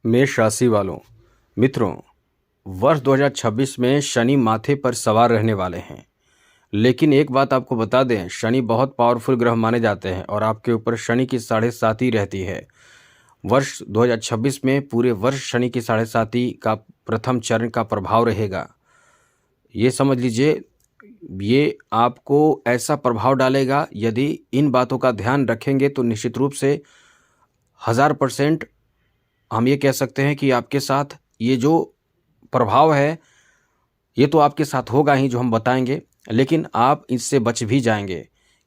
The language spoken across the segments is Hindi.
मेष राशि वालों, मित्रों, वर्ष 2026 में शनि माथे पर सवार रहने वाले हैं। लेकिन एक बात आपको बता दें, शनि बहुत पावरफुल ग्रह माने जाते हैं और आपके ऊपर शनि की 7.5 रहती है। वर्ष 2026 में पूरे वर्ष शनि की 7.5 का प्रथम चरण का प्रभाव रहेगा। ये समझ लीजिए, ये आपको ऐसा प्रभाव डालेगा, यदि इन बातों का ध्यान रखेंगे तो निश्चित रूप से 1000% हम ये कह सकते हैं कि आपके साथ ये जो प्रभाव है, ये तो आपके साथ होगा ही जो हम बताएंगे, लेकिन आप इससे बच भी जाएंगे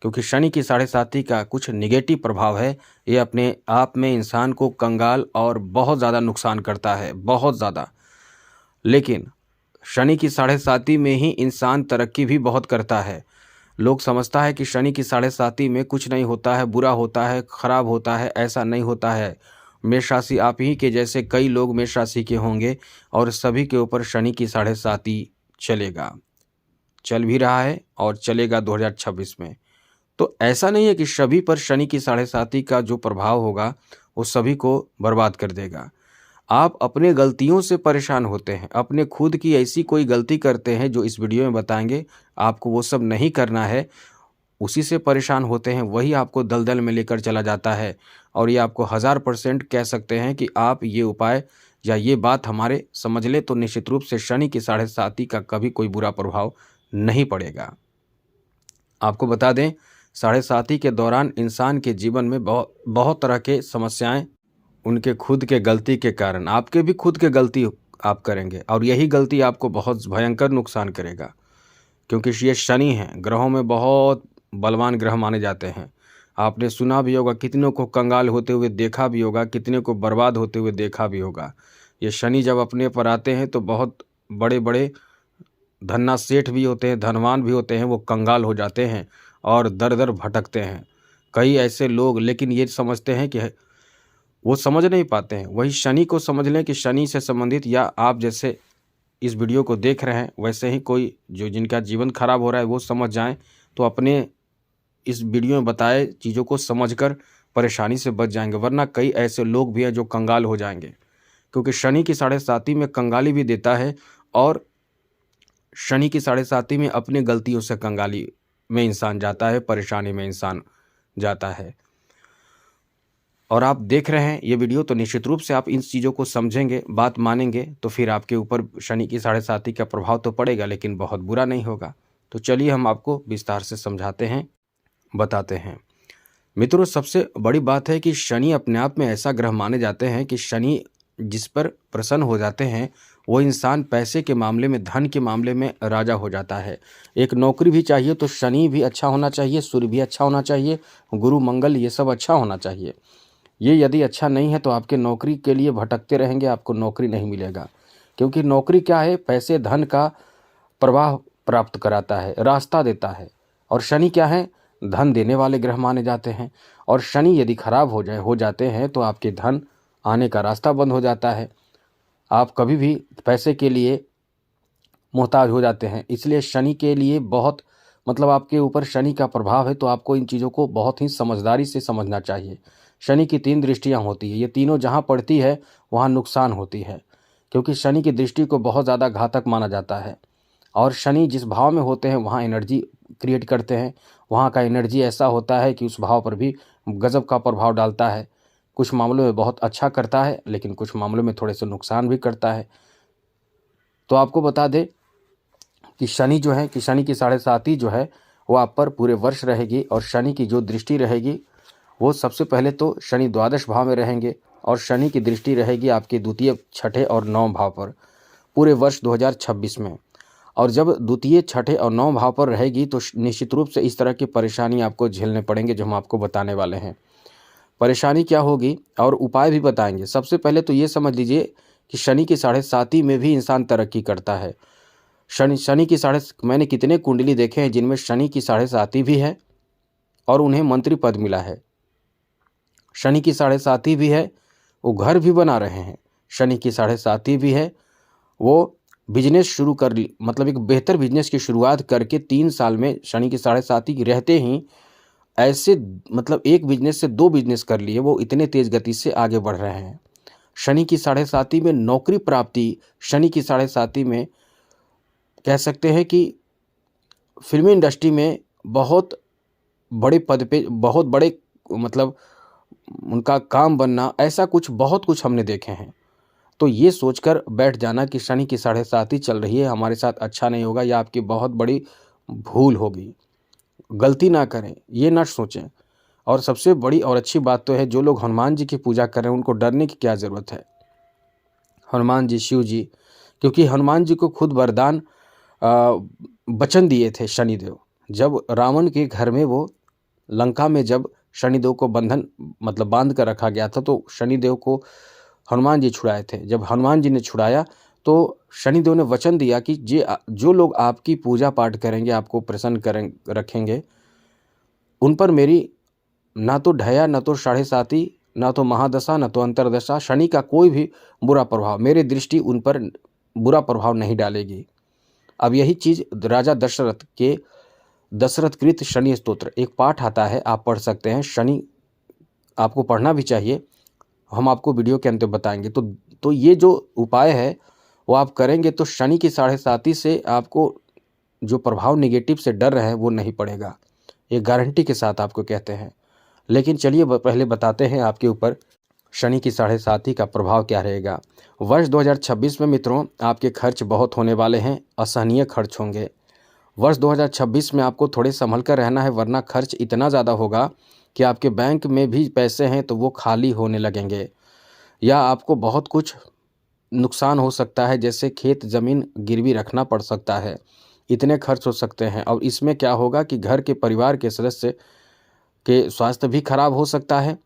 क्योंकि शनि की 7.5 का कुछ निगेटिव प्रभाव है। ये अपने आप में इंसान को कंगाल और बहुत ज़्यादा नुकसान करता है, बहुत ज़्यादा। लेकिन शनि की 7.5 में ही इंसान तरक्की भी बहुत करता है। लोग समझता है कि शनि की 7.5 में कुछ नहीं होता है, बुरा होता है, खराब होता है। ऐसा नहीं होता है। मेष राशि आप ही के जैसे कई लोग मेष राशि के होंगे और सभी के ऊपर शनि की 7.5 चलेगा, चल भी रहा है और चलेगा 2026 में। तो ऐसा नहीं है कि सभी पर शनि की 7.5 का जो प्रभाव होगा वो सभी को बर्बाद कर देगा। आप अपने गलतियों से परेशान होते हैं, अपने खुद की ऐसी कोई गलती करते हैं जो इस वीडियो में बताएंगे, आपको वो सब नहीं करना है, उसी से परेशान होते हैं, वही आपको दलदल में लेकर चला जाता है। और ये आपको 1000% कह सकते हैं कि आप ये उपाय या ये बात हमारे समझ ले तो निश्चित रूप से शनि की 7.5 का कभी कोई बुरा प्रभाव नहीं पड़ेगा। आपको बता दें, 7.5 के दौरान इंसान के जीवन में बहुत तरह के समस्याएं उनके खुद के गलती के कारण, आपके भी खुद के गलती आप करेंगे और यही गलती आपको बहुत भयंकर नुकसान करेगा क्योंकि ये शनि है, ग्रहों में बहुत बलवान ग्रह माने जाते हैं। आपने सुना भी होगा, कितनों को कंगाल होते हुए देखा भी होगा, कितने को बर्बाद होते हुए देखा भी होगा। ये शनि जब अपने पर आते हैं तो बहुत बड़े बड़े धन्ना सेठ भी होते हैं, धनवान भी होते हैं, वो कंगाल हो जाते हैं और दर दर भटकते हैं। कई ऐसे लोग लेकिन ये समझते हैं कि वो समझ नहीं पाते हैं। वही शनि को समझ लें कि शनि से संबंधित, या आप जैसे इस वीडियो को देख रहे हैं वैसे ही कोई जो जिनका जीवन खराब हो रहा है वो समझ जाएं तो अपने इस वीडियो में बताए चीज़ों को समझकर परेशानी से बच जाएंगे। वरना कई ऐसे लोग भी हैं जो कंगाल हो जाएंगे क्योंकि शनि की 7.5 में कंगाली भी देता है और शनि की 7.5 में अपनी गलतियों से कंगाली में इंसान जाता है, परेशानी में इंसान जाता है। और आप देख रहे हैं ये वीडियो तो निश्चित रूप से आप इन चीज़ों को समझेंगे, बात मानेंगे तो फिर आपके ऊपर शनि की 7.5 का प्रभाव तो पड़ेगा लेकिन बहुत बुरा नहीं होगा। तो चलिए हम आपको विस्तार से समझाते हैं, बताते हैं। मित्रों, सबसे बड़ी बात है कि शनि अपने आप में ऐसा ग्रह माने जाते हैं कि शनि जिस पर प्रसन्न हो जाते हैं वो इंसान पैसे के मामले में, धन के मामले में राजा हो जाता है। एक नौकरी भी चाहिए तो शनि भी अच्छा होना चाहिए, सूर्य भी अच्छा होना चाहिए, गुरु मंगल ये सब अच्छा होना चाहिए। ये यदि अच्छा नहीं है तो आपके नौकरी के लिए भटकते रहेंगे, आपको नौकरी नहीं मिलेगा। क्योंकि नौकरी क्या है, पैसे धन का प्रवाह प्राप्त कराता है, रास्ता देता है। और शनि क्या है, धन देने वाले ग्रह माने जाते हैं। और शनि यदि खराब हो जाते हैं तो आपके धन आने का रास्ता बंद हो जाता है, आप कभी भी पैसे के लिए मोहताज हो जाते हैं। इसलिए शनि के लिए बहुत आपके ऊपर शनि का प्रभाव है तो आपको इन चीज़ों को बहुत ही समझदारी से समझना चाहिए। शनि की 3 दृष्टियां होती है, ये तीनों जहां पड़ती है वहां नुकसान होती है क्योंकि शनि की दृष्टि को बहुत ज़्यादा घातक माना जाता है। और शनि जिस भाव में होते हैं वहाँ एनर्जी क्रिएट करते हैं, वहाँ का एनर्जी ऐसा होता है कि उस भाव पर भी गजब का प्रभाव डालता है। कुछ मामलों में बहुत अच्छा करता है लेकिन कुछ मामलों में थोड़े से नुकसान भी करता है। तो आपको बता दें कि शनि जो है, कि शनि की 7.5 जो है वो आप पर पूरे वर्ष रहेगी। और शनि की जो दृष्टि रहेगी वो सबसे पहले तो शनि द्वादश भाव में रहेंगे और शनि की दृष्टि रहेगी आपके द्वितीय, छठे और 9 भाव पर पूरे वर्ष 2026 में। और जब द्वितीय, छठे और 9 भाव पर रहेगी तो निश्चित रूप से इस तरह की परेशानी आपको झेलने पड़ेंगे जो हम आपको बताने वाले हैं। परेशानी क्या होगी और उपाय भी बताएंगे। सबसे पहले तो ये समझ लीजिए कि शनि की 7.5 में भी इंसान तरक्की करता है। शनि की मैंने कितने कुंडली देखे हैं जिनमें शनि की 7.5 भी है और उन्हें मंत्री पद मिला है। शनि की 7.5 भी है, वो घर भी बना रहे हैं। शनि की 7.5 भी है, वो बिजनेस शुरू कर एक बेहतर बिजनेस की शुरुआत करके 3 साल में शनि की 7.5 रहते ही ऐसे एक बिजनेस से 2 बिजनेस कर लिए, वो इतने तेज गति से आगे बढ़ रहे हैं। शनि की साढ़े साती में नौकरी प्राप्ति, शनि की साढ़े साती में कह सकते हैं कि फिल्मी इंडस्ट्री में बहुत बड़े पद पे, बहुत बड़े मतलब उनका काम बनना, ऐसा कुछ बहुत कुछ हमने देखे हैं। तो ये सोचकर बैठ जाना कि शनि की साढ़े साती चल रही है, हमारे साथ अच्छा नहीं होगा, या आपकी बहुत बड़ी भूल होगी। गलती ना करें, ये ना सोचें। और सबसे बड़ी और अच्छी बात तो है, जो लोग हनुमान जी की पूजा कर रहे हैं उनको डरने की क्या ज़रूरत है। हनुमान जी, शिव जी, क्योंकि हनुमान जी को खुद वरदान वचन दिए थे शनिदेव। जब रावण के घर में वो लंका में जब शनिदेव को बंधन मतलब बांध कर रखा गया था, तो शनिदेव को हनुमान जी छुड़ाए थे। जब हनुमान जी ने छुड़ाया तो शनिदेव ने वचन दिया कि जो लोग आपकी पूजा पाठ करेंगे, आपको प्रसन्न करें रखेंगे, उन पर मेरी ना तो ढया, ना तो साढ़े साती, ना तो महादशा, ना तो अंतरदशा, शनि का कोई भी बुरा प्रभाव, मेरी दृष्टि उन पर बुरा प्रभाव नहीं डालेगी। अब यही चीज़ राजा दशरथ के दशरथकृत शनि स्तोत्र एक पाठ आता है, आप पढ़ सकते हैं। शनि आपको पढ़ना भी चाहिए, हम आपको वीडियो के अंत में बताएंगे। तो ये जो उपाय है वो आप करेंगे तो शनि की साढ़े साती से आपको जो प्रभाव नेगेटिव से डर रहे हैं वो नहीं पड़ेगा, ये गारंटी के साथ आपको कहते हैं। लेकिन चलिए पहले बताते हैं आपके ऊपर शनि की साढ़े साती का प्रभाव क्या रहेगा। वर्ष 2026 में मित्रों आपके खर्च बहुत होने वाले हैं, असहनीय खर्च होंगे। वर्ष 2026 में आपको थोड़े संभल कर रहना है, वरना खर्च इतना ज़्यादा होगा कि आपके बैंक में भी पैसे हैं तो वो खाली होने लगेंगे, या आपको बहुत कुछ नुकसान हो सकता है, जैसे खेत ज़मीन गिरवी रखना पड़ सकता है। इतने खर्च हो सकते हैं। और इसमें क्या होगा कि घर के परिवार के सदस्य के स्वास्थ्य भी खराब हो सकता है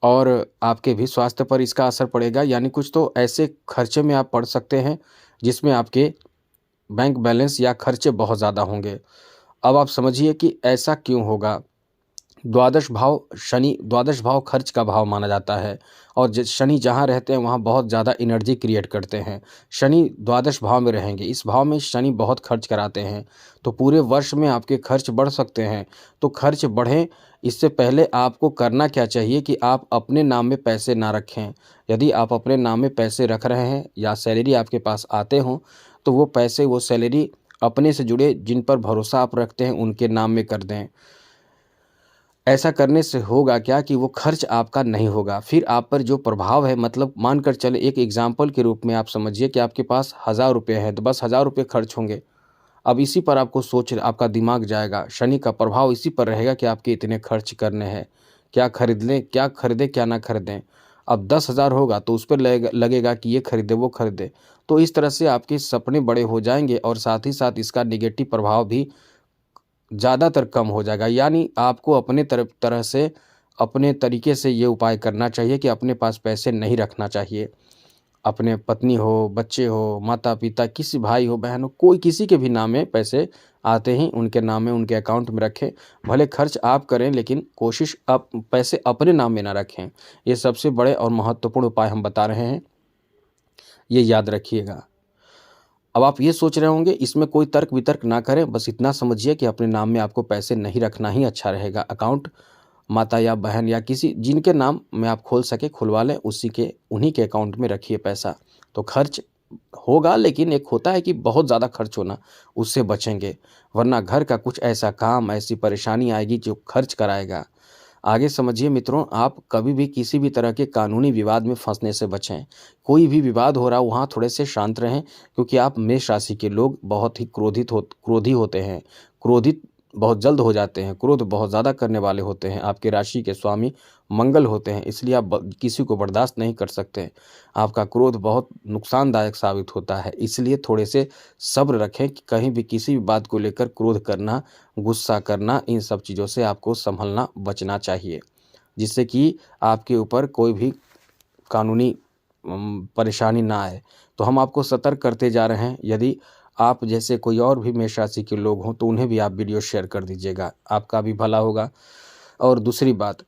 और आपके भी स्वास्थ्य पर इसका असर पड़ेगा। यानी कुछ तो ऐसे खर्चे में आप पड़ सकते हैं जिसमें आपके बैंक बैलेंस या खर्चे बहुत ज़्यादा होंगे। अब आप समझिए कि ऐसा क्यों होगा। द्वादश भाव शनि, द्वादश भाव खर्च का भाव माना जाता है, और शनि जहाँ रहते हैं वहाँ बहुत ज़्यादा एनर्जी क्रिएट करते हैं। शनि द्वादश भाव में रहेंगे, इस भाव में शनि बहुत खर्च कराते हैं, तो पूरे वर्ष में आपके खर्च बढ़ सकते हैं। तो खर्च बढ़ें इससे पहले आपको करना क्या चाहिए कि आप अपने नाम में पैसे ना रखें। यदि आप अपने नाम में पैसे रख रहे हैं या सैलरी आपके पास आते हों, तो वो पैसे, वो सैलरी अपने से जुड़े जिन पर भरोसा आप रखते हैं उनके नाम में कर दें। ऐसा करने से होगा क्या कि वो खर्च आपका नहीं होगा। फिर आप पर जो प्रभाव है, मतलब मानकर चले, एक एग्जाम्पल के रूप में आप समझिए कि आपके पास 1000 रुपये हैं, तो बस 1000 रुपये खर्च होंगे। अब इसी पर आपको आपका दिमाग जाएगा, शनि का प्रभाव इसी पर रहेगा कि आपके इतने खर्च करने हैं, क्या खरीद लें, क्या खरीदें, क्या ना खरीदें। अब 10,000 होगा तो उस पर लगेगा कि ये खरीदे, वो खरीदे। तो इस तरह से आपके सपने बड़े हो जाएंगे और साथ ही साथ इसका नेगेटिव प्रभाव भी ज़्यादातर कम हो जाएगा। यानी आपको अपने तरह से, अपने तरीके से ये उपाय करना चाहिए कि अपने पास पैसे नहीं रखना चाहिए। अपने पत्नी हो, बच्चे हो, माता पिता, किसी भाई हो, बहन हो, कोई किसी के भी नाम में पैसे आते ही उनके नाम में, उनके अकाउंट में रखें। भले खर्च आप करें लेकिन कोशिश आप पैसे अपने नाम में ना रखें। ये सबसे बड़े और महत्वपूर्ण उपाय हम बता रहे हैं, ये याद रखिएगा। अब आप ये सोच रहे होंगे, इसमें कोई तर्क वितर्क ना करें, बस इतना समझिए कि अपने नाम में आपको पैसे नहीं रखना ही अच्छा रहेगा। अकाउंट माता या बहन या किसी जिनके नाम में आप खोल सके खुलवा लें, उन्हीं के अकाउंट में रखिए पैसा। तो खर्च होगा, लेकिन एक होता है कि बहुत ज़्यादा खर्च होना, उससे बचेंगे। वरना घर का कुछ ऐसा काम, ऐसी परेशानी आएगी जो खर्च कराएगा। आगे समझिए मित्रों, आप कभी भी किसी भी तरह के कानूनी विवाद में फंसने से बचें। कोई भी विवाद हो रहा, वहाँ थोड़े से शांत रहें, क्योंकि आप मेष राशि के लोग बहुत ही क्रोधी होते हैं, क्रोधित बहुत जल्द हो जाते हैं, क्रोध बहुत ज़्यादा करने वाले होते हैं। आपके राशि के स्वामी मंगल होते हैं, इसलिए आप किसी को बर्दाश्त नहीं कर सकते। आपका क्रोध बहुत नुकसानदायक साबित होता है, इसलिए थोड़े से सब्र रखें कि कहीं भी किसी भी बात को लेकर क्रोध करना, गुस्सा करना, इन सब चीज़ों से आपको संभलना, बचना चाहिए, जिससे कि आपके ऊपर कोई भी कानूनी परेशानी ना आए। तो हम आपको सतर्क करते जा रहे हैं। यदि आप जैसे कोई और भी मेष राशि के लोग हों तो उन्हें भी आप वीडियो शेयर कर दीजिएगा, आपका भी भला होगा। और दूसरी बात,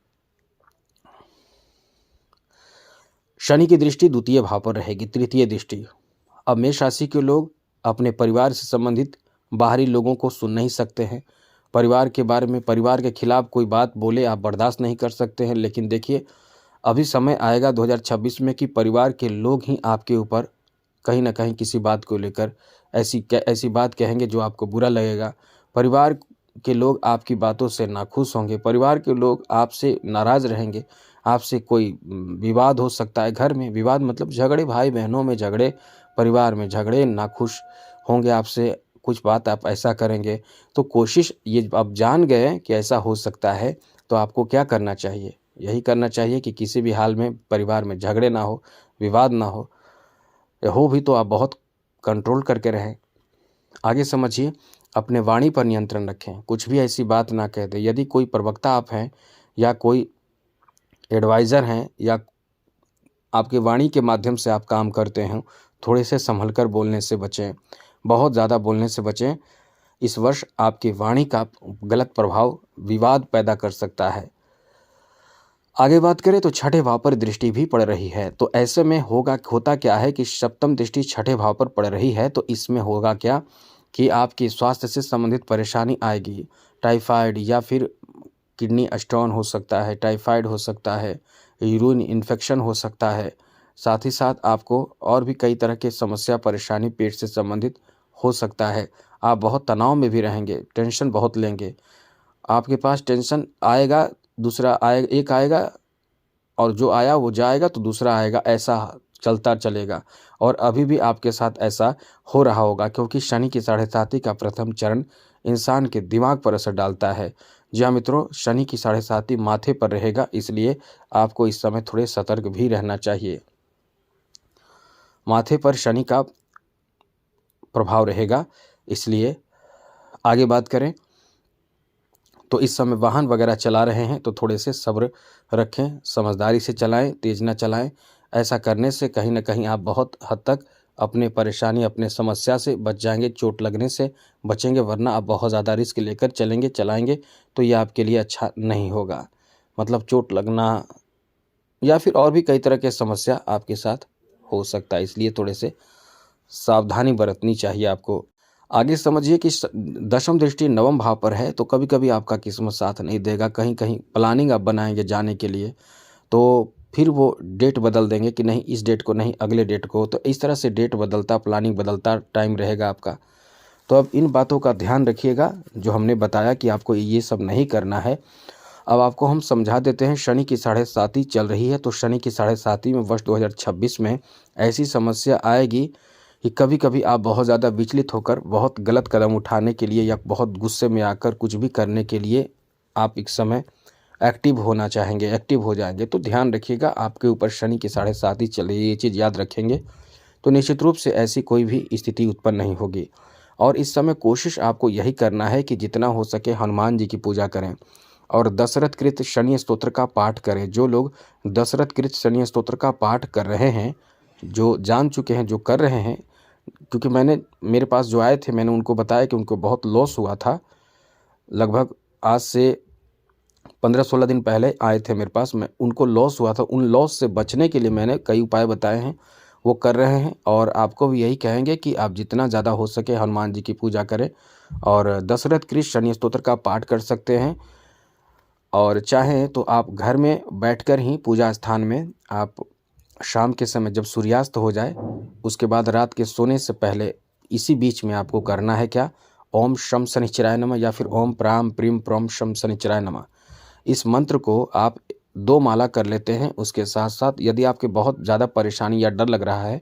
शनि की दृष्टि द्वितीय भाव पर रहेगी, तृतीय दृष्टि। अब मेष राशि के लोग अपने परिवार से संबंधित बाहरी लोगों को सुन नहीं सकते हैं। परिवार के बारे में, परिवार के खिलाफ कोई बात बोले आप बर्दाश्त नहीं कर सकते हैं। लेकिन देखिए, अभी समय आएगा 2026 में कि परिवार के लोग ही आपके ऊपर कहीं न कहीं किसी बात को लेकर ऐसी बात कहेंगे जो आपको बुरा लगेगा। परिवार के लोग आपकी बातों से नाखुश होंगे, परिवार के लोग आपसे नाराज़ रहेंगे, आपसे कोई विवाद हो सकता है। घर में विवाद मतलब झगड़े, भाई-बहनों में झगड़े, परिवार में झगड़े, नाखुश होंगे आपसे, कुछ बात आप ऐसा करेंगे। तो कोशिश ये आप जान गए हैं कि ऐसा हो सकता है, तो आपको क्या करना चाहिए? यही करना चाहिए कि किसी भी हाल में परिवार में झगड़े ना हो, विवाद ना हो। हो भी तो आप बहुत कंट्रोल करके रहें। आगे समझिए, अपने वाणी पर नियंत्रण रखें, कुछ भी ऐसी बात ना कह दें। यदि कोई प्रवक्ता आप हैं या कोई एडवाइज़र हैं या आपकी वाणी के माध्यम से आप काम करते हैं, थोड़े से संभल कर बोलने से बचें, बहुत ज़्यादा बोलने से बचें। इस वर्ष आपकी वाणी का गलत प्रभाव विवाद पैदा कर सकता है। आगे बात करें तो छठे भाव पर दृष्टि भी पड़ रही है, तो ऐसे में होता क्या है कि सप्तम दृष्टि छठे भाव पर पड़ रही है, तो इसमें होगा क्या कि आपकी स्वास्थ्य से संबंधित परेशानी आएगी। टाइफाइड या फिर किडनी स्टोन हो सकता है, टाइफाइड हो सकता है, यूरिन इन्फेक्शन हो सकता है। साथ ही साथ आपको और भी कई तरह की समस्या, परेशानी पेट से संबंधित हो सकता है। आप बहुत तनाव में भी रहेंगे, टेंशन बहुत लेंगे। आपके पास टेंशन आएगा, दूसरा एक आएगा और जो आया वो जाएगा तो दूसरा आएगा, ऐसा चलता चलेगा। और अभी भी आपके साथ ऐसा हो रहा होगा, क्योंकि शनि की 7.5 का प्रथम चरण इंसान के दिमाग पर असर डालता है। जी हाँ मित्रों, शनि की 7.5 माथे पर रहेगा, इसलिए आपको इस समय थोड़े सतर्क भी रहना चाहिए। माथे पर शनि का प्रभाव रहेगा, इसलिए आगे बात करें तो इस समय वाहन वगैरह चला रहे हैं तो थोड़े से सब्र रखें, समझदारी से चलाएं, तेज़ न चलाएं। ऐसा करने से कहीं न कहीं आप बहुत हद तक अपने परेशानी, अपने समस्या से बच जाएंगे, चोट लगने से बचेंगे, वरना आप बहुत ज़्यादा रिस्क लेकर चलाएंगे तो ये आपके लिए अच्छा नहीं होगा। मतलब चोट लगना या फिर और भी कई तरह के समस्या आपके साथ हो सकता है, इसलिए थोड़े से सावधानी बरतनी चाहिए आपको। आगे समझिए कि दशम दृष्टि नवम भाव पर है, तो कभी कभी आपका किस्मत साथ नहीं देगा। कहीं कहीं प्लानिंग आप बनाएंगे जाने के लिए, तो फिर वो डेट बदल देंगे कि नहीं इस डेट को नहीं अगले डेट को, तो इस तरह से डेट बदलता, प्लानिंग बदलता टाइम रहेगा आपका। तो अब इन बातों का ध्यान रखिएगा, जो हमने बताया कि आपको ये सब नहीं करना है। अब आपको हम समझा देते हैं। शनि की 7.5 चल रही है, तो शनि की 7.5 में वर्ष 2026 में ऐसी समस्या आएगी कि कभी कभी आप बहुत ज़्यादा विचलित होकर बहुत गलत कदम उठाने के लिए या बहुत गुस्से में आकर कुछ भी करने के लिए आप एक समय एक्टिव होना चाहेंगे, एक्टिव हो जाएंगे। तो ध्यान रखिएगा, आपके ऊपर शनि की 7.5 चल रही है, ये चीज़ याद रखेंगे तो निश्चित रूप से ऐसी कोई भी स्थिति उत्पन्न नहीं होगी। और इस समय कोशिश आपको यही करना है कि जितना हो सके हनुमान जी की पूजा करें और दशरथ कृत शनि स्तोत्र का पाठ करें। जो लोग दशरथ कृत शनि स्तोत्र का पाठ कर रहे हैं, जो जान चुके हैं, जो कर रहे हैं, क्योंकि मेरे पास जो आए थे मैंने उनको बताया कि उनको बहुत लॉस हुआ था। लगभग आज से 15-16 दिन पहले आए थे मेरे पास, मैं उनको लॉस हुआ था। उन लॉस से बचने के लिए मैंने कई उपाय बताए हैं, वो कर रहे हैं। और आपको भी यही कहेंगे कि आप जितना ज़्यादा हो सके हनुमान जी की पूजा करें और दशरथ कृत शनि स्तोत्र का पाठ कर सकते हैं। और चाहें तो आप घर में बैठकर ही पूजा स्थान में आप शाम के समय जब सूर्यास्त हो जाए, उसके बाद रात के सोने से पहले इसी बीच में आपको करना है क्या, ओम शम शनिश्चराय नमः या फिर ओम प्राम प्रीम प्रोम शम शनिश्चराय नमः, इस मंत्र को आप 2 माला कर लेते हैं। उसके साथ साथ यदि आपके बहुत ज़्यादा परेशानी या डर लग रहा है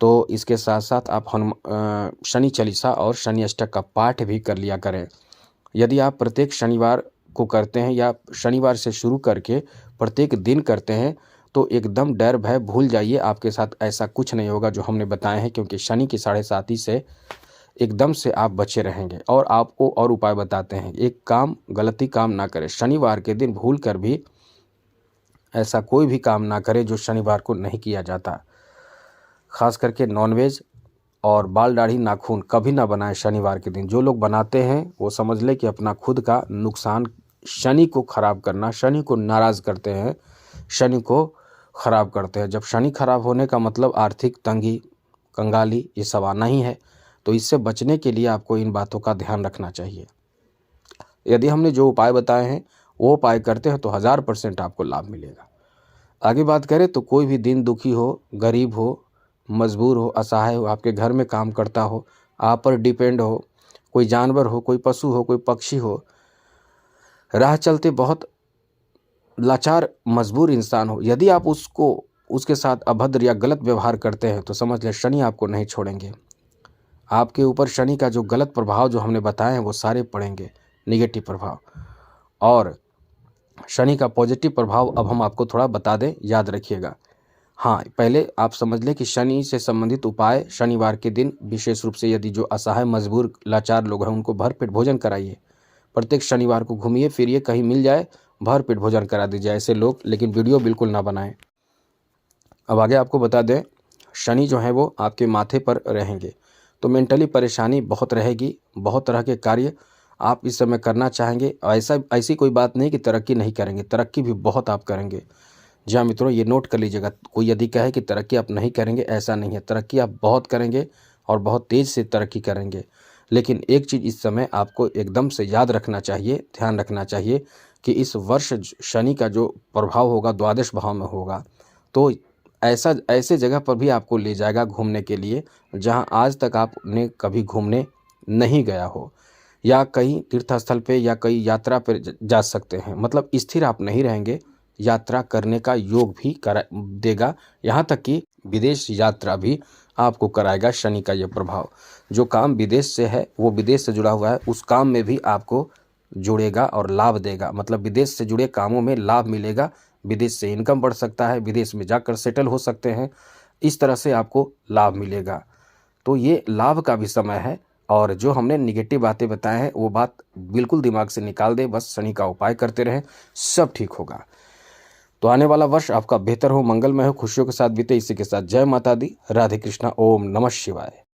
तो इसके साथ साथ आप शनि चालीसा और शनि अष्टक का पाठ भी कर लिया करें। यदि आप प्रत्येक शनिवार को करते हैं या शनिवार से शुरू करके प्रत्येक दिन करते हैं तो एकदम डर भय भूल जाइए, आपके साथ ऐसा कुछ नहीं होगा जो हमने बताए हैं, क्योंकि शनि की 7.5 से एकदम से आप बचे रहेंगे। और आपको और उपाय बताते हैं, एक काम गलती काम ना करें, शनिवार के दिन भूल कर भी ऐसा कोई भी काम ना करें जो शनिवार को नहीं किया जाता। खास करके नॉनवेज और बाल दाढ़ी नाखून कभी ना बनाएं शनिवार के दिन। जो लोग बनाते हैं वो समझ ले कि अपना खुद का नुकसान, शनि को खराब करना, शनि को नाराज़ करते हैं, शनि को खराब करते हैं। जब शनि खराब होने का मतलब आर्थिक तंगी, कंगाली, ये सब आना ही है। तो इससे बचने के लिए आपको इन बातों का ध्यान रखना चाहिए। यदि हमने जो उपाय बताए हैं वो उपाय करते हैं तो 1000% आपको लाभ मिलेगा। आगे बात करें तो कोई भी दिन दुखी हो, गरीब हो, मजबूर हो, असहाय हो, आपके घर में काम करता हो, आप पर डिपेंड हो, कोई जानवर हो, कोई पशु हो, कोई पक्षी हो, राह चलते बहुत लाचार मजबूर इंसान हो, यदि आप उसके साथ अभद्र या गलत व्यवहार करते हैं तो समझ लें शनि आपको नहीं छोड़ेंगे। आपके ऊपर शनि का जो गलत प्रभाव जो हमने बताए हैं वो सारे पड़ेंगे, निगेटिव प्रभाव। और शनि का पॉजिटिव प्रभाव अब हम आपको थोड़ा बता दें, याद रखिएगा। हाँ, पहले आप समझ लें कि शनि से संबंधित उपाय शनिवार के दिन विशेष रूप से यदि जो असहाय मजबूर लाचार लोग हैं उनको भरपेट भोजन कराइए। प्रत्येक शनिवार को घूमिए फिरिए, कहीं मिल जाए भरपेट भोजन करा दीजिए ऐसे लोग, लेकिन वीडियो बिल्कुल ना बनाएं। अब आगे आपको बता दें, शनि जो है वो आपके माथे पर रहेंगे तो मेंटली परेशानी बहुत रहेगी, बहुत तरह के कार्य आप इस समय करना चाहेंगे। ऐसी कोई बात नहीं कि तरक्की नहीं करेंगे, तरक्की भी बहुत आप करेंगे। जी हाँ मित्रों, ये नोट कर लीजिएगा। कोई यदि कहे कि तरक्की आप नहीं करेंगे, ऐसा नहीं है, तरक्की आप बहुत करेंगे और बहुत तेज़ से तरक्की करेंगे। लेकिन एक चीज़ इस समय आपको एकदम से याद रखना चाहिए, ध्यान रखना चाहिए कि इस वर्ष शनि का जो प्रभाव होगा द्वादश भाव में होगा, तो ऐसे जगह पर भी आपको ले जाएगा घूमने के लिए जहां आज तक आपने कभी घूमने नहीं गया हो, या कहीं तीर्थ स्थल पे या कहीं यात्रा पर जा सकते हैं। मतलब स्थिर आप नहीं रहेंगे, यात्रा करने का योग भी देगा, यहाँ तक कि विदेश यात्रा भी आपको कराएगा शनि का यह प्रभाव। जो काम विदेश से है वो विदेश से जुड़ा हुआ है, उस काम में भी आपको जुड़ेगा और लाभ देगा। मतलब विदेश से जुड़े कामों में लाभ मिलेगा, विदेश से इनकम बढ़ सकता है, विदेश में जाकर सेटल हो सकते हैं, इस तरह से आपको लाभ मिलेगा। तो ये लाभ का भी समय है। और जो हमने निगेटिव बातें बताए हैं वो बात बिल्कुल दिमाग से निकाल दे, बस शनि का उपाय करते रहें, सब ठीक होगा। तो आने वाला वर्ष आपका बेहतर हो, मंगलमय हो, खुशियों के साथ बीते। इसी के साथ जय माता दी, राधे कृष्णा, ओम नमः शिवाय।